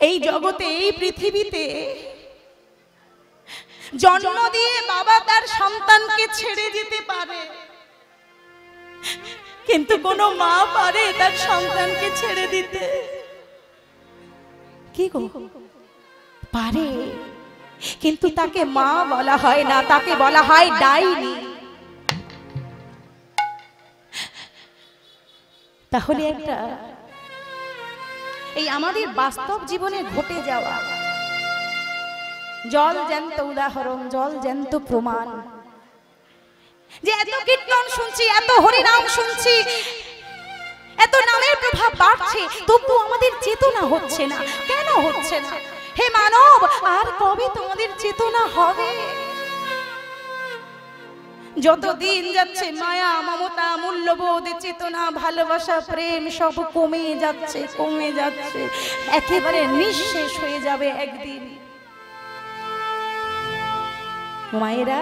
এই জগতে এই পৃথিবীতে জন্ম দিয়ে বাবা তার সন্তানকে ছেড়ে যেতে পারে, কিন্তু কোনো মা পারে তার সন্তানকে ছেড়ে দিতে? কি গো, পারে, কিন্তু তাকে মা বলা হয় না, তাকে বলা হয় ডাইনি। তাহলে একটা এই আমাদের বাস্তব জীবনে ঘটে যাওয়া জল জ্যান্ত উদাহরণ, জল জ্যান্ত প্রমাণ, যে এত কীর্তন শুনছি, এত হরিনাম শুনছি, এত নামের প্রভাব বাড়ছে, তবু আমাদের চেতনা হচ্ছে না। কেন হচ্ছে না? হে মানব, আর কবে তোমাদের চেতনা হবে? যত দিন যাচ্ছে মায়া, মমতা, মূল্যবোধ, চেতনা, ভালোবাসা, প্রেম সব কমে যাচ্ছে, কমে যাচ্ছে, একেবারে নিঃশেষ হয়ে যাবে একদিন। মায়েরা,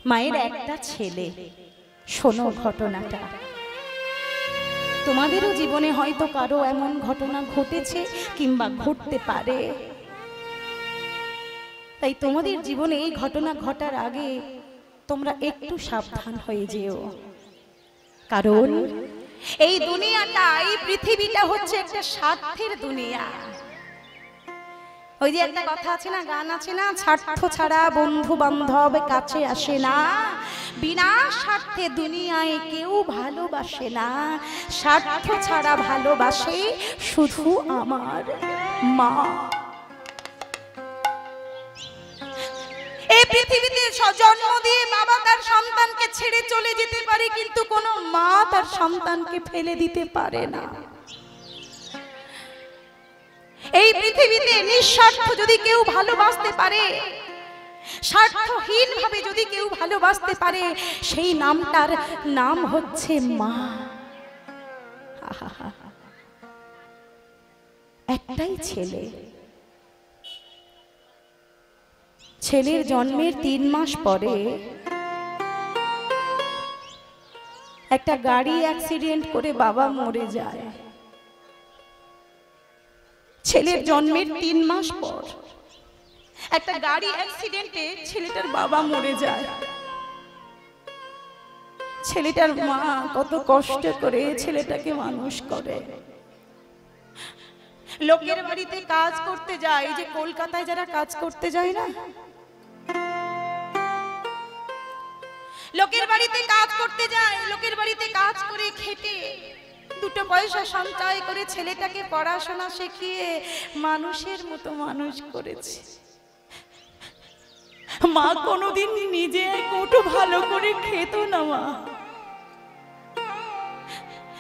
মায়ের একটা ছেলে, শোনো ঘটনাটা। তোমাদেরও জীবনে হয়তো কারো এমন ঘটনা ঘটেছে কিংবা ঘটতে পারে। তাই তোমাদের জীবনে এই ঘটনা ঘটার আগে তোমরা একটু সাবধান হয়ে যেও, কারণ এই দুনিয়াটা, এই পৃথিবীটা হচ্ছে একটা স্বার্থের দুনিয়া। ওই যে একটা কথা আছে না, গান আছে না, স্বার্থ ছাড়া বন্ধু বান্ধব কাছে আসে না, বিনা স্বার্থে দুনিয়ায় কেউ ভালোবাসে না, স্বার্থ ছাড়া ভালোবাসে শুধু আমার মা। এই পৃথিবীতে জন্ম দিয়ে বাবা তার সন্তানকে ছেড়ে চলে যেতে পারে, কিন্তু কোনো মা তার সন্তানকে ফেলে দিতে পারে না। এই পৃথিবীতে নিঃস্বার্থ যদি কেউ ভালোবাসতে পারে, স্বার্থহীন ভাবে যদি কেউ ভালোবাসতে পারে, সেই নামটার নাম হচ্ছে মা। একটাই ছেলে, ছেলের জন্মের 3 মাস পরে একটা গাড়ি অ্যাক্সিডেন্ট করে বাবা মরে যায়। ছেলের জন্মের 3 মাস পর একটা গাড়ি অ্যাক্সিডেন্টে ছেলেটার বাবা মরে যায়। ছেলেটার মা কত কষ্ট করে ছেলেটাকে মানুষ করে। লোকের বাড়িতে কাজ করতে যায়, যে কলকাতায় যারা কাজ করতে যায় না, লোকের বাড়িতে কাজ করতে যায়, লোকের বাড়িতে কাজ করে খেটে 2 পয়সা সঞ্চয় করে ছেলেটাকে পড়াশোনা শিখিয়ে মানুষের মতো মানুষ করেছে। মা কোনোদিন নিজে একটু ভালো করে খেত না। মা,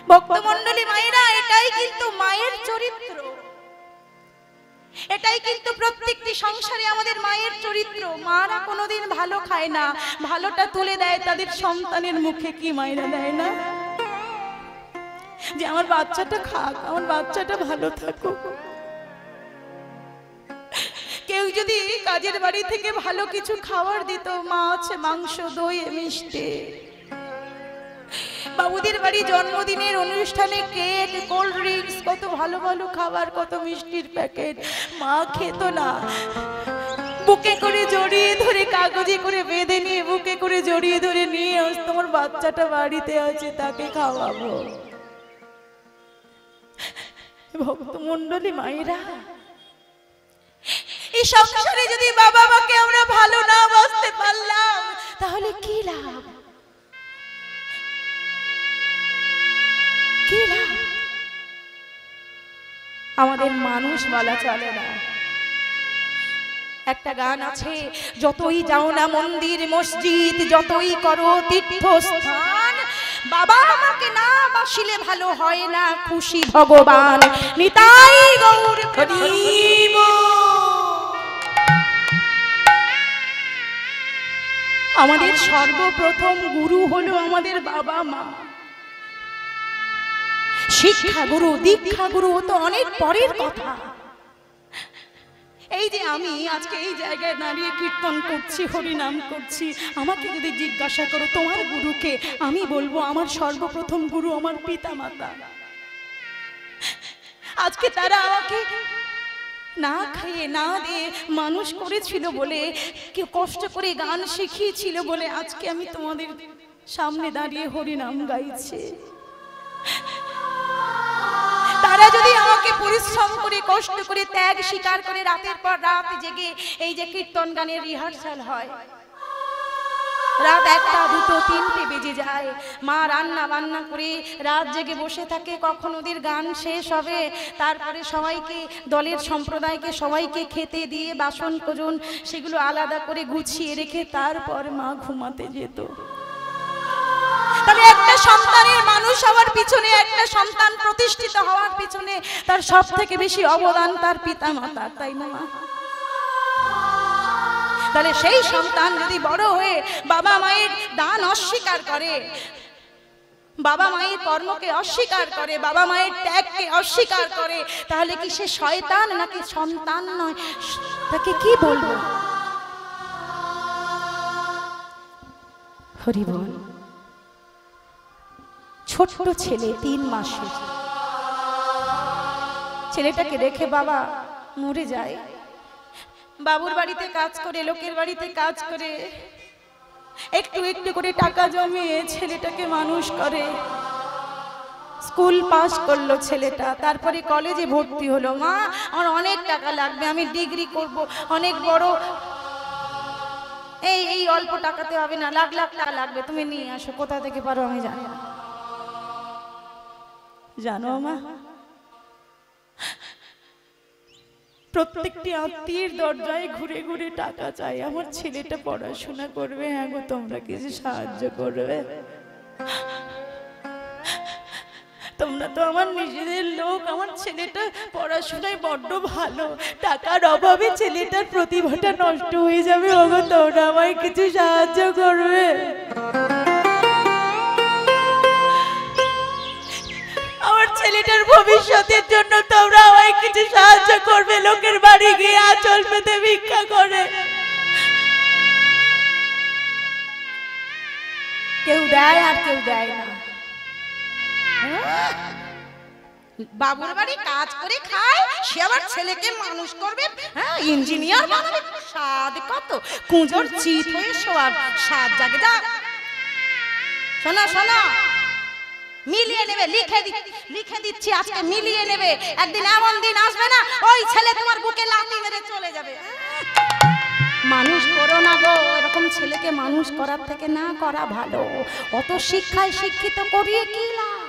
ভক্তমণ্ডলী মায়েরা, এটাই কিন্তু মায়ের চরিত্র, এটাই কিন্তু প্রত্যেকটি সংসারে আমাদের মায়ের চরিত্র। মারা কোনোদিন ভালো খায় না, ভালোটা তুলে দেয় তাদের সন্তানের মুখে। কি মায়েরা দেয় না, যে আমার বাচ্চাটা খাক, আমার বাচ্চাটা ভালো থাকুক। কেউ যদি কাজের বাড়ি থেকে ভালো কিছু খাবার দিত, মাছ, মাংস, দই, মিষ্টি, বাবুদের বাড়ি জন্মদিনের অনুষ্ঠানে কেক, কোল্ড ড্রিঙ্কস, কত ভালো ভালো খাবার, কত মিষ্টির প্যাকেট, মা খেত না। বুকে করে জড়িয়ে ধরে, কাগজে করে বেঁধে নিয়ে বুকে করে জড়িয়ে ধরে নিয়ে আস, তোমার বাচ্চাটা বাড়িতে আছে, তাকে খাওয়াবো। ভক্তমণ্ডলী মায়েরা, এই সংসারে যদি বাবা মাকে আমরা ভালো না বাসতে পারলাম, তাহলে কি লাভ? কি লাভ? আমাদের মানুষ বলা চলে না। একটা গান আছে, যতই যাও না মন্দির মসজিদ, যতই করো তীর্থস্থান, বাবা আমাকে না বাসিলে ভালো হয় না খুশি ভগবান। নিতাই গৌর হরিব। আমাদের সর্বপ্রথম গুরু হলো আমাদের বাবা মা। শিক্ষা গুরু, দীক্ষা গুরু তো অনেক পরের কথা। এই যে আমি আজকে এই জায়গায় দাঁড়িয়ে কীর্তন করছি, হরিনাম করছি, আমাকে যদি জিজ্ঞাসা করো তোমার গুরুকে, আমি বলবো আমার সর্বপ্রথম গুরু আমার পিতা মাতা। আজকে তারা আমাকে না খাইয়ে না দিয়ে মানুষ করেছিল বলে, কেউ কষ্ট করে গান শিখিয়েছিল বলে আজকে আমি তোমাদের সামনে দাঁড়িয়ে হরিনাম গাইছি। তারা যদি আমাকে পরিশ্রম করে কষ্ট করে ত্যাগ স্বীকার করে রাতের পর রাত জেগে এই যে কীর্তন গানের রিহার্সাল হয়, রাত 1টা 2টো 3টে বেজে যায়, মা রান্না বান্না করে রাত জেগে বসে থাকে, কখন ওদের গান শেষ হবে, তারপরে সবাইকে দলের সম্প্রদায়কে সবাইকে খেতে দিয়ে বাসন কোজন সেগুলো আলাদা করে গুছিয়ে রেখে তারপর মা ঘুমাতে যেত। তাহলে একটা সন্তানের মানুষ হওয়ার পিছনে, একটা সন্তান প্রতিষ্ঠিত হওয়ার পিছনে তার সব থেকে বেশি অবদান তার পিতা মাতা, তাই না? তাহলে সেই সন্তান যদি বড় হয়ে বাবা মায়ের দান অস্বীকার করে, বাবা মায়ের কর্মকে অস্বীকার করে, বাবা মায়ের ত্যাগকে অস্বীকার করে, তাহলে কি সে শয়তান নাকি সন্তান নয়? তাকে কি বলবো? হরি বল। ছোট্ট ছেলে 3 মাসের, ছেলেটাকে রেখে বাবা মরে যায়। বাবুর বাড়িতে কাজ করে, লোকের বাড়িতে কাজ করে একটু একটু করে টাকা জমিয়ে ছেলেটাকে মানুষ করে। স্কুল পাস করলো ছেলেটা, তারপরে কলেজে ভর্তি হলো। মা আমার অনেক টাকা লাগবে, আমি ডিগ্রি করব, অনেক বড়, এই অল্প টাকাতে হবে না, লাখ লাখ টাকা লাগবে, তুমি নিয়ে আসো। কোথা থেকে পারো আমি জানি না। জানো মা, প্রত্যেকটি আত্মীয়ের দরজায় ঘুরে ঘুরে টাকা চাই, আমার ছেলেটা পড়াশোনা করবে। হ্যাঁ গো, তোমরা কিছু সাহায্য করবে? তোমরা তো আমার নিজেদের লোক, আমার ছেলেটা পড়াশোনায় বড্ড ভালো, টাকার অভাবে ছেলেটার প্রতিভাটা নষ্ট হয়ে যাবে। ওগো, তোমরা আমায় কিছু সাহায্য করবে? ছেলেটার ভবিষ্যতের জন্য তোমরা আমায় কিছু সাহায্য করবে? লোকের বাড়ি গিয়ে আঁচল পেতে ভিক্ষা করে কেউ দেয় আর কেউ দেয় না। বাবুর বাড়ি কাজ করে খায়, সে আবার ছেলেকে মানুষ করবে, হ্যাঁ ইঞ্জিনিয়ার বানাবে। স্বাদ কত, কুঁজোর চিত হয়ে শোয়ার স্বাদ জাগে। যা শোনা শোনা, মিলিয়ে নেবে, লিখে দিচ্ছি আজকে মিলিয়ে নেবে। একদিন এমন দিন আসবে না ওই ছেলে তোমার বুকে লাথি মেরে চলে যাবে। মানুষ করো না গো, এরকম ছেলেকে মানুষ করার থেকে না করা ভালো। অত শিক্ষায় শিক্ষিত করিয়ে কি লাভ?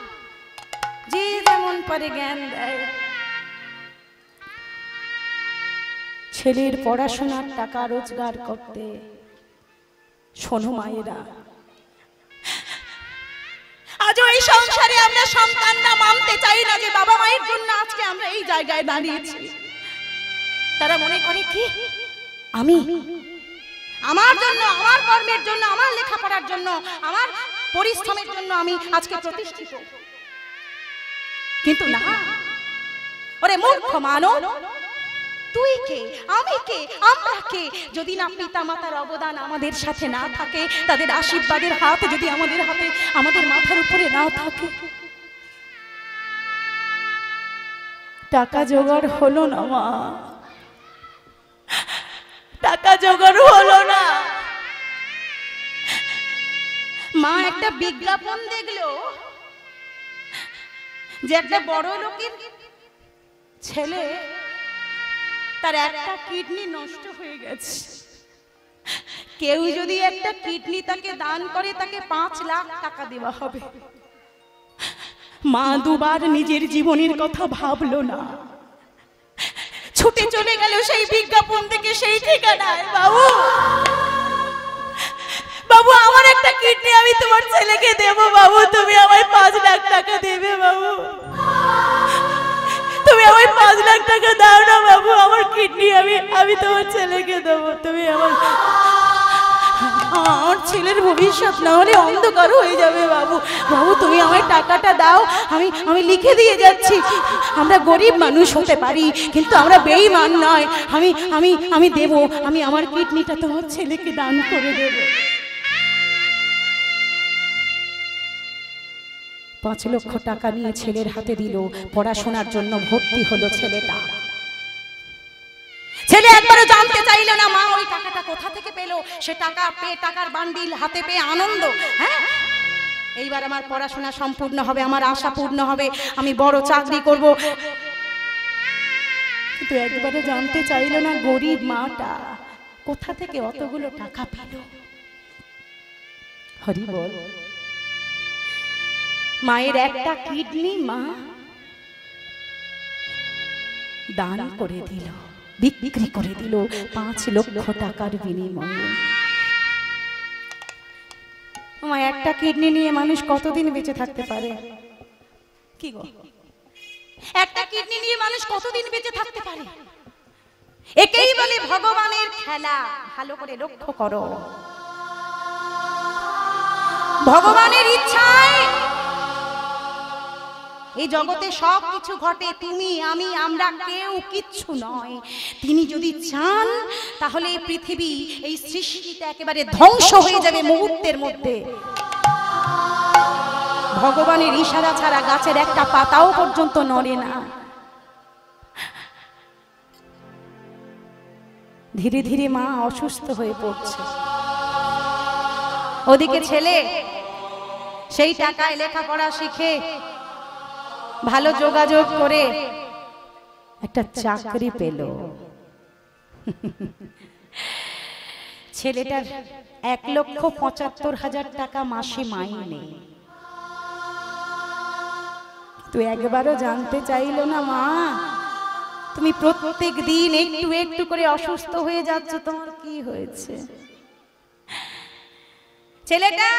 যে যেমন পারে জ্ঞান দেয়। ছেলের পড়াশোনার টাকা রোজগার করতে, শোনো মায়েরা, আজও এই সংসারে আমরা সন্তানরা মানতে চাই না যে বাবা মায়ের জন্য আজকে আমরা এই জায়গায় দাঁড়িয়েছি। তারা মনে করে কি আমি আমার জন্য, আমার কর্মের জন্য, আমার লেখাপড়ার জন্য, আমার পরিশ্রমের জন্য আমি আজকে প্রতিষ্ঠিত। কিন্তু না, ওরে মূর্খ মানব, তুই কে, আমি কে, আমরা কে? যদি না পিতা মাতার অবদান আমাদের সাথে না থাকে, তাদের আশীর্বাদের হাত যদি আমাদের হাতে, আমাদের মাথার উপরে না থাকে। টাকা জোগাড় হলো না মা, টাকা জোগাড় হলো না। মা একটা বিজ্ঞাপন দেখলো যে একটা বড় লোকের ছেলে, তার একটা কিডনি নষ্ট হয়ে গেছে। কেউ যদি একটা কিডনি তাকে দান করে, তাকে 5 লাখ টাকা দেওয়া হবে। মা দুবার নিজের জীবনের কথা ভাবলো না, ছুটে চলে গেল সেই বিজ্ঞাপন থেকে সেই ঠিকানায়। বাবু, বাবু আমার একটা কিডনি আমি তোমার ছেলেকে দেব। বাবু তুমি আমায় 5 লাখ টাকা দেবে। বাবু তুমি আমায় 5 লাখ টাকা দাও না বাবু, আমার কিডনি আমি তোমার ছেলেকে দেবো। তুমি আমার ছেলের ভবিষ্যৎ না হলে অন্ধকার হয়ে যাবে। বাবু, বাবু তুমি আমায় টাকাটা দাও, আমি লিখে দিয়ে যাচ্ছি। আমরা গরিব মানুষ হতে পারি, কিন্তু আমরা বেঈমান নয়। আমি দেব, আমি আমার কিডনিটা তোমার ছেলেকে দান করে দেব। 5 লক্ষ টাকা নিয়ে ছেলের হাতে দিল, পড়াশোনার জন্য ভর্তি হলো ছেলেটা। ছেলে একবারও জানতে চাইল না মা ওই টাকাটা কোথা থেকে পেল। সে টাকা পেয়ে, টাকার বান্ডিল হাতে পেয়ে আনন্দ, হ্যাঁ এইবার আমার পড়াশোনা সম্পূর্ণ হবে, আমার আশা পূর্ণ হবে, আমি বড় চাকরি করব। কিন্তু একবারও জানতে চাইল না গরিব মাটা কোথা থেকে অতগুলো টাকা পেল। হরি বল। মায়ের একটা কিডনি মা দান করে দিল, বিক্রি করে দিল 5 লক্ষ টাকার বিনিময়ে। মা একটা কিডনি নিয়ে মানুষ কতদিন বেঁচে থাকতে পারে? কি গো, একটা কিডনি নিয়ে মানুষ কতদিন বেঁচে থাকতে পারে? একেই বলে ভগবানের খেলা। ভালো করে লক্ষ্য করো, ভগবানের ইচ্ছায় এই জগতে সব কিছু ঘটে। তুমি আমি আমরা কেউ কিচ্ছু নয়। তিনি যদি চান তাহলে এই পৃথিবী, এই সৃষ্টিটা একেবারে ধ্বংস হয়ে যাবে মুহূর্তের মধ্যে। ভগবানের ইশারা ছাড়া গাছের একটা পাতাও পর্যন্ত নড়ে না। ধীরে ধীরে মা অসুস্থ হয়ে পড়ছে। ওদিকে ছেলে সেই টাকায় লেখাপড়া শিখে ভালো যোগাযোগ করে একটা চাকরি পেল। ছেলেটার 1,75,000 টাকা মাসে মাইনে। তো একবারও জানতে চাইল না মা তুমি প্রত্যেক দিন একটু একটু করে অসুস্থ হয়ে যাচ্ছ, তোমার কি হয়েছে? ছেলেটা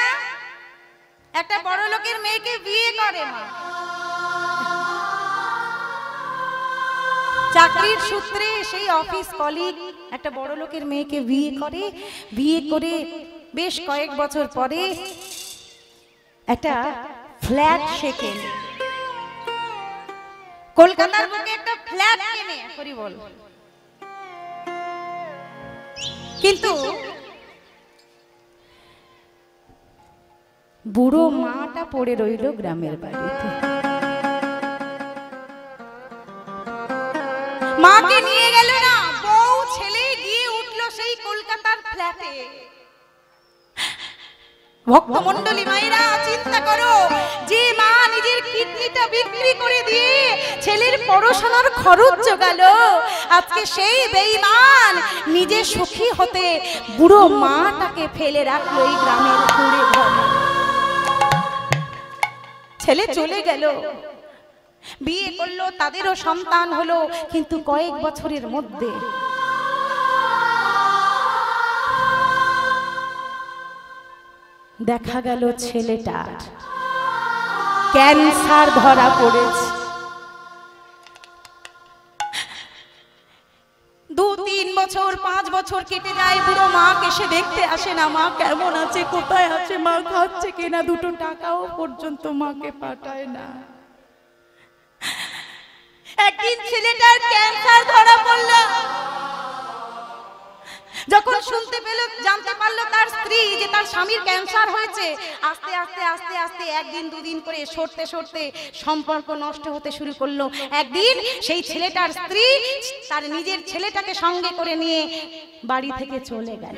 একটা বড় লোকের মেয়েকে বিয়ে করে। মা চাকরির সূত্রে সেই অফিস কলিগ একটা বড় লোকের মেয়েকে বিয়ে করে। বিয়ে করে বেশ কয়েক বছর পরে একটা ফ্ল্যাট সে কেনে, কলকাতার বুকে একটা ফ্ল্যাট কেনে। হরি বল। কিন্তু বুড়ো মাটা পড়ে রইল গ্রামের বাড়িতে। মাকে নিয়ে গেল না, বউ ছেলে গিয়ে উঠলো সেই কলকাতার ফ্ল্যাটে। ভক্তমণ্ডলী মায়েরা চিন্তা করো, যে মা নিজের কিডনিটা বিক্রি করে দিয়ে ছেলের পড়াশোনার খরচ জোগালো, আজকে সেই বেঈমান নিজে সুখী হতে বুড়ো মাটাকে ফেলে রাখলো এই গ্রামের কুড়ে ঘরে। ছেলে চলে গেল, বিয়ে করলো, তাদেরও সন্তান হলো, কিন্তু কয়েক বছরের মধ্যে দেখা গেল ছেলেটার ক্যান্সার ধরা পড়েছে। 2-3 বছর 5 বছর কেটে যায়, বুড়ো মাকে সে দেখতে আসে না। মা কেমন আছে, কোথায় আছে, মা খাচ্ছে কিনা, 2 টাকাও পর্যন্ত মাকে পাঠায় না। একদিন ছেলেটার ক্যান্সার ধরা পড়ল। যখন শুনতে পেল, জানতে পারলো তার স্ত্রী যে তার স্বামীর ক্যান্সার হয়েছে, আস্তে আস্তে আস্তে আস্তে 1 দিন 2 দিন করে সরতে সরতে সম্পর্ক নষ্ট হতে শুরু করলো। একদিন সেই ছেলেটার স্ত্রী তার নিজের ছেলেটাকে সঙ্গে করে নিয়ে বাড়ি থেকে চলে গেল।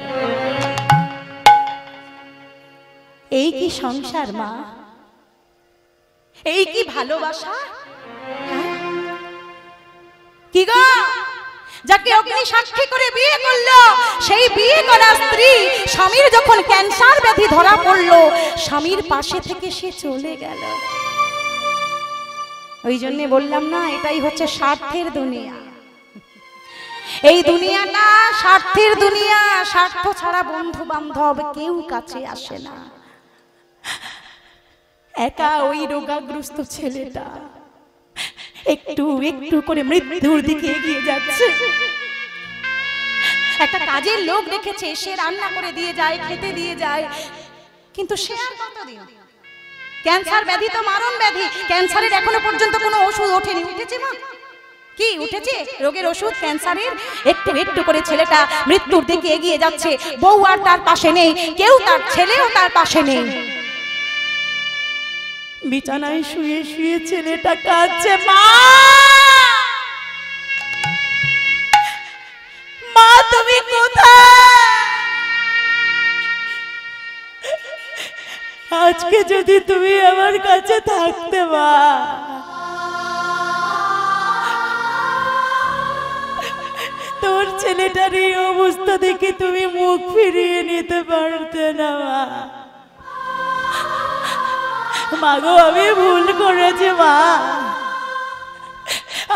এই কি সংসার মা? এই কি ভালোবাসা? কি গো, যাকে অগ্নি সাক্ষী করে বিয়ে করলো, সেই বিয়ে করা স্ত্রী স্বামীর যখন ক্যান্সার ব্যাধি ধরা পড়লো, স্বামীর পাশে থেকে সে চলে গেল। ওই জন্য বললাম না, এটাই হচ্ছে স্বার্থের দুনিয়া। এই দুনিয়াটা স্বার্থের দুনিয়া। স্বার্থ ছাড়া বন্ধু বান্ধব কেউ কাছে আসে না। একা ওই রোগাগ্রস্ত ছেলেটা একটু একটু করে মৃত্যুর দিকে এগিয়ে যাচ্ছে। একটা কাজের লোক রেখেছে, সে রান্না করে দিয়ে যায়, খেতে দিয়ে যায়, কিন্তু সে আর কতদিন? ক্যান্সার ব্যাধি তো মারণ ব্যাধি। ক্যান্সারের এখনো পর্যন্ত কোনো ওষুধ ওঠেনি। উঠেছে মা? কি উঠেছে? রোগের ওষুধ ক্যান্সারের। একটু একটু করে ছেলেটা মৃত্যুর দিকে এগিয়ে যাচ্ছে। বউ আর তার পাশে নেই, কেউ, তার ছেলেও তার পাশে নেই। বিছানায় শুয়ে শুয়ে ছেলেটা কাঁদছে, মা মা তুমি কোথায়? আজকে যদি তুমি আমার কাছে থাকতে মা, তোর ছেলেটার এই অবস্থা দেখে তুমি মুখ ফিরিয়ে নিতে পারতে না মা। মাগো আমি ভুল করেছি মা,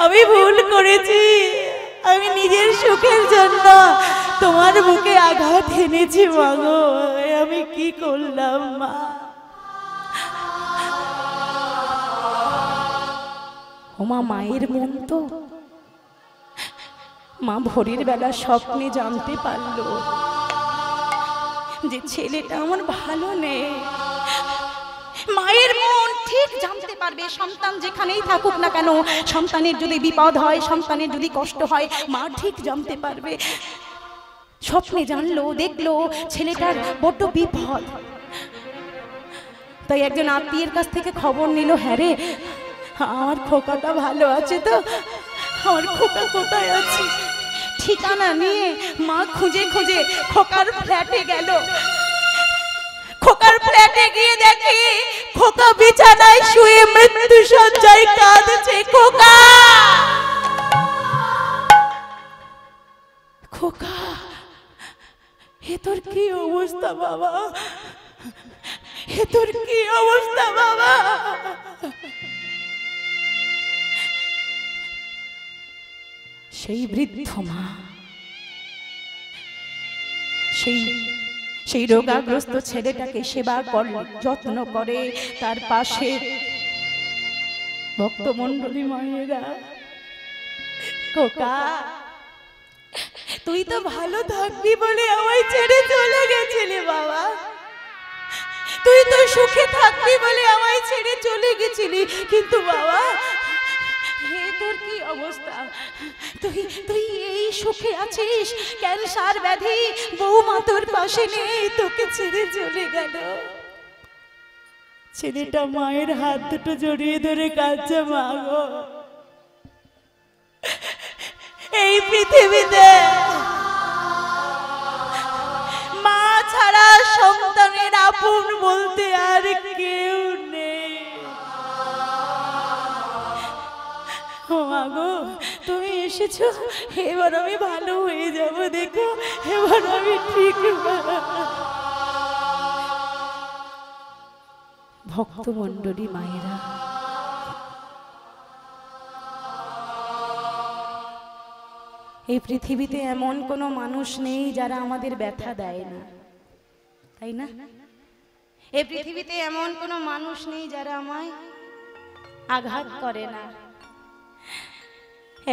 আমি ভুল করেছি। আমি নিজের সুখের জন্য তোমার বুকে আঘাত এনেছি মাগো, আমি কি করলাম মা? ওমা মায়ের মন তো, মা ভোরের বেলা স্বপ্নে জানতে পারলো যে ছেলেটা আমার ভালো নেই। মায়ের মন ঠিক জানতে পারবে, সন্তান যেখানেই থাকুক না কেন, সন্তানের যদি বিপদ হয়, সন্তানের যদি কষ্ট হয়, মা ঠিক জানতে পারবে। স্বপ্নে জানলো, দেখলো ছেলেটার বড্ড বিপদ। তাই একজন আত্মীয়ের কাছ থেকে খবর নিল, হ্যাঁ রে আমার খোকাটা ভালো আছে তো, আমার খোকা কোথায় আছে? ঠিকানা নিয়ে মা খুঁজে খুঁজে খোকার ফ্ল্যাটে গেল। খোকার ফ্ল্যাটে গিয়ে দেখে খোকা বিছানায় শুয়ে মৃত্যু শয্যায় কাঁদছে। খোকা খোকা এ তোর কি অবস্থা বাবা, এ তোর কি অবস্থা বাবা? সেই বৃদ্ধ মা, সেই রোগাগ্রস্ত ছেলেটাকে সেবা করে, যত্ন করে। তার পাশে ভক্তমণ্ডলী মায়েরা, খোকা তুই তো ভালো থাকবি বলে আমায় ছেড়ে চলে গেছিলি বাবা, তুই তো সুখে থাকবি বলে আমায় ছেড়ে চলে গেছিলি, কিন্তু বাবা তোর কি অবস্থা? তুই এই সুখে আছিস, ক্যান্সার ব্যাধি, বৌমা তোর পাশে নেই, তোকে ছেড়ে চলে গেল। ছেলেটা মায়ের হাত দুটো জড়িয়ে ধরে কাঁদছে, মা গো এই পৃথিবীতে মা ছাড়া সন্তানের আপন বলতে আর কেউ নেই। মাগো তুমি এসেছো, এবার আমি ভালো হয়ে যাব, দেখো এবার আমি ঠিক। ভক্তমণ্ডলী মায়েরা, এই পৃথিবীতে এমন কোনো মানুষ নেই যারা আমাদের ব্যথা দেয় না, তাই না? এই পৃথিবীতে এমন কোনো মানুষ নেই যারা আমায় আঘাত করে না।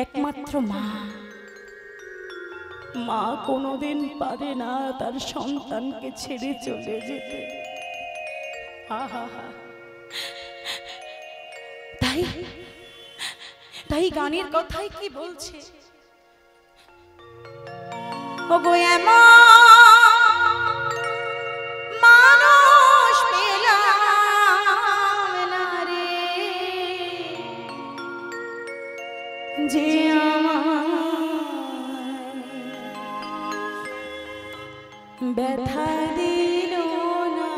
একমাত্র মা, মা কোনোদিন পারে না তার সন্তানকে ছেড়ে চলে যেতে। তাই গানের কথাই কি বলছে, ওগো এমন মানুষ পেলাম না রে, যে ব্যথা দিল না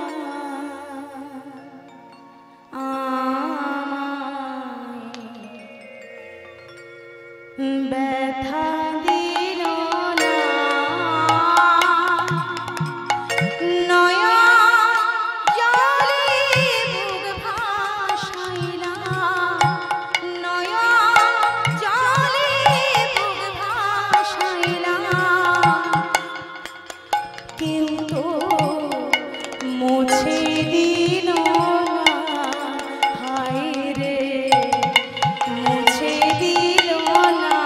ব্যথা দিল না, নয়া জলে বুক ভাসাইলা, নয়া জলে বুক ভাসাইলা, কিন্তু মুছে দিল না, হায় রে মুছে দিল না।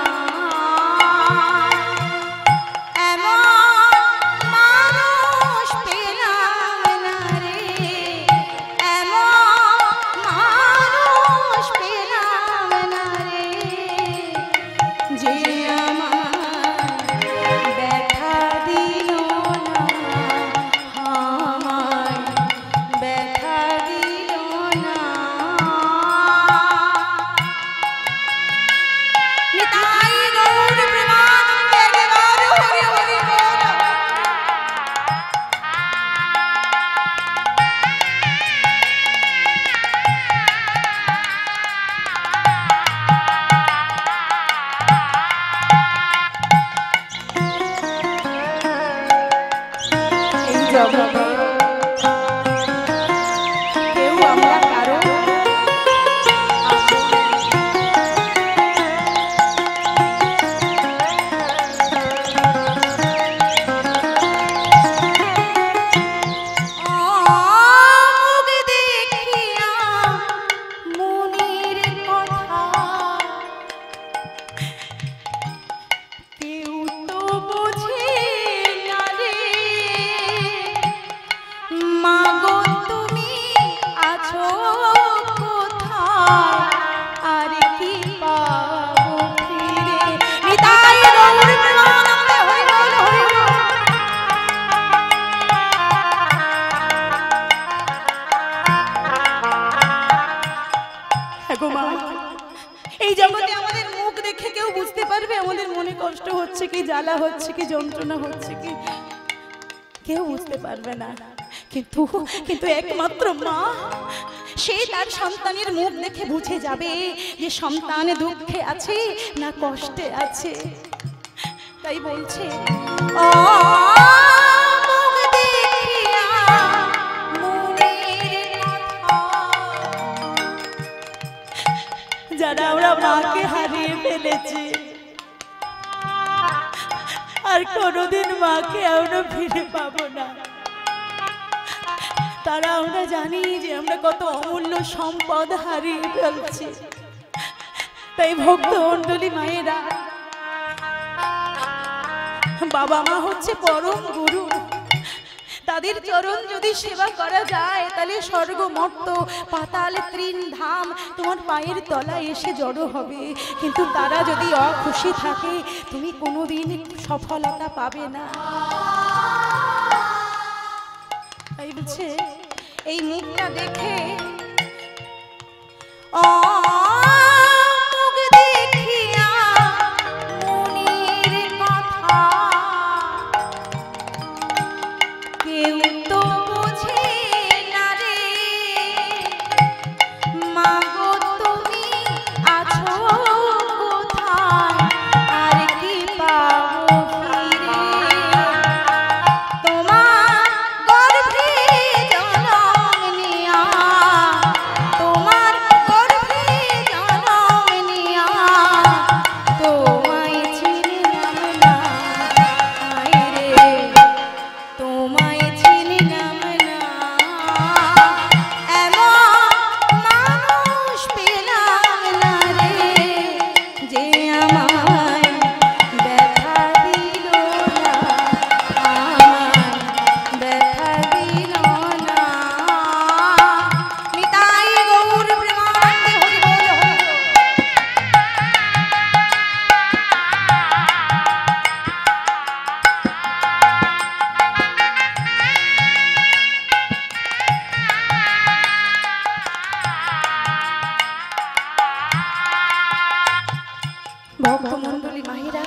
নিতাই গৌর প্রেমানন্দে গৌর হরি হরি বল। এই জগতে কেউ আমরা কারো এই জগতে আমাদের মুখ দেখে কেউ বুঝতে পারবে আমাদের মনে কষ্ট হচ্ছে কি, জ্বালা হচ্ছে কি, যন্ত্রণা হচ্ছে কি? কেউ বুঝতে পারবে না। কিন্তু কিন্তু একমাত্র মা, সে তার সন্তানের মুখ দেখে বুঝে যাবে যে সন্তান দুঃখে আছে না কষ্টে আছে। তাই বলছে যারা আমরা মাকে হারিয়ে ফেলেছি আর কোনোদিন মাকে আমরা ফিরে পাবো না, তারা আমরা জানি যে আমরা কত অমূল্য সম্পদ হারিয়ে ফেলছি। তাই ভক্ত মণ্ডলী মায়েরা, বাবা মা হচ্ছে পরম গুরু, তাদের চরণ যদি সেবা করা যায় তাহলে স্বর্গ মর্ত পাতাল ত্রিন ধাম তোমার পায়ের তলায় এসে জড়ো হবে। কিন্তু তারা যদি অখুশি থাকে তুমি কোনোদিন সফলতা পাবে না। তাই বলছে এই মুখটা দেখে ভক্তমণ্ডলী মায়েরা,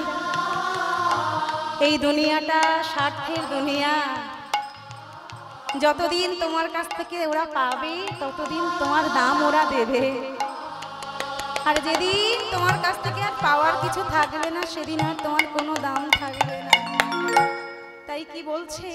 এই দুনিয়াটা স্বার্থের দুনিয়া। যতদিন তোমার কাছ থেকে ওরা পাবে ততদিন তোমার দাম ওরা দেবে, আর যেদিন তোমার কাছ থেকে আর পাওয়ার কিছু থাকবে না সেদিন আর তোমার কোনো দাম থাকবে না। তাই কি বলছে